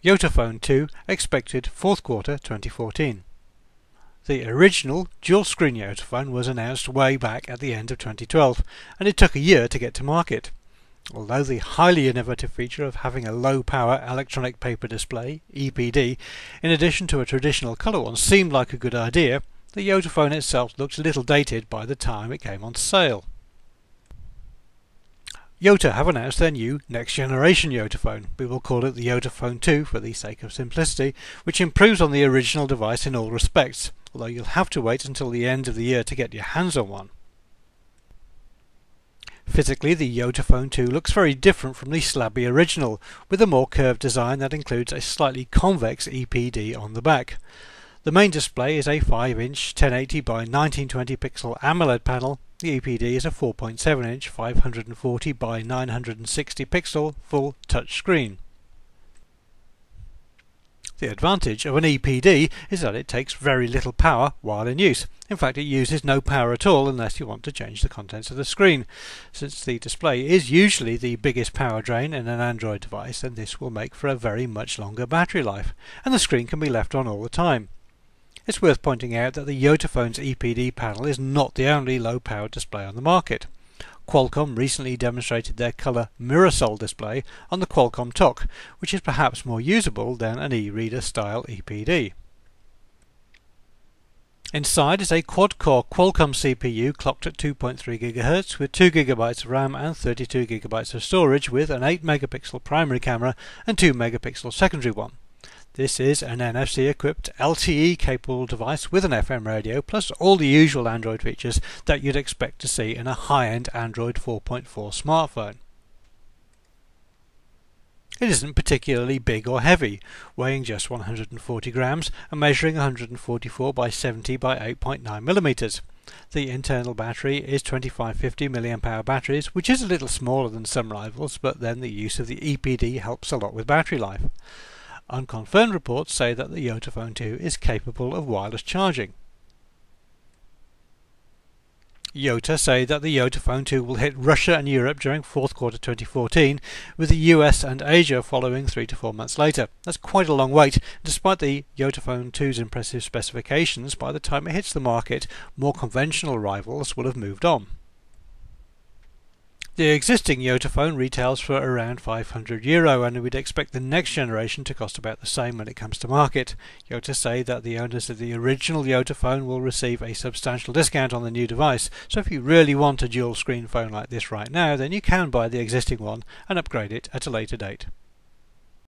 YotaPhone 2 expected fourth quarter 2014. The original dual-screen YotaPhone was announced way back at the end of 2012, and it took a year to get to market. Although the highly innovative feature of having a low-power electronic paper display, EPD, in addition to a traditional colour one seemed like a good idea, the YotaPhone itself looked a little dated by the time it came on sale. Yota have announced their new next-generation YotaPhone. We will call it the YotaPhone 2 for the sake of simplicity, which improves on the original device in all respects, although you'll have to wait until the end of the year to get your hands on one. Physically, the YotaPhone 2 looks very different from the slabby original, with a more curved design that includes a slightly convex EPD on the back. The main display is a 5-inch 1080 by 1920 pixel AMOLED panel. The EPD is a 4.7-inch 540 by 960 pixel full touch screen. The advantage of an EPD is that it takes very little power while in use. In fact, it uses no power at all unless you want to change the contents of the screen. Since the display is usually the biggest power drain in an Android device, then this will make for a very much longer battery life, and the screen can be left on all the time. It's worth pointing out that the YotaPhone's EPD panel is not the only low-powered display on the market. Qualcomm recently demonstrated their colour Mirasol display on the Qualcomm Talk, which is perhaps more usable than an e-reader style EPD. Inside is a quad-core Qualcomm CPU clocked at 2.3 GHz with 2 GB of RAM and 32 GB of storage, with an 8 megapixel primary camera and 2 megapixel secondary one. This is an NFC-equipped LTE-capable device with an FM radio, plus all the usual Android features that you'd expect to see in a high-end Android 4.4 smartphone. It isn't particularly big or heavy, weighing just 140 grams and measuring 144 by 70 by 8.9 mm. The internal battery is 2550 mAh batteries, which is a little smaller than some rivals, but then the use of the EPD helps a lot with battery life. Unconfirmed reports say that the YotaPhone 2 is capable of wireless charging. Yota say that the YotaPhone 2 will hit Russia and Europe during fourth quarter 2014, with the US and Asia following 3 to 4 months later. That's quite a long wait. Despite the YotaPhone 2's impressive specifications, by the time it hits the market, more conventional rivals will have moved on. The existing YotaPhone retails for around €500, and we'd expect the next generation to cost about the same when it comes to market. Yota say that the owners of the original YotaPhone will receive a substantial discount on the new device, so if you really want a dual-screen phone like this right now, then you can buy the existing one and upgrade it at a later date.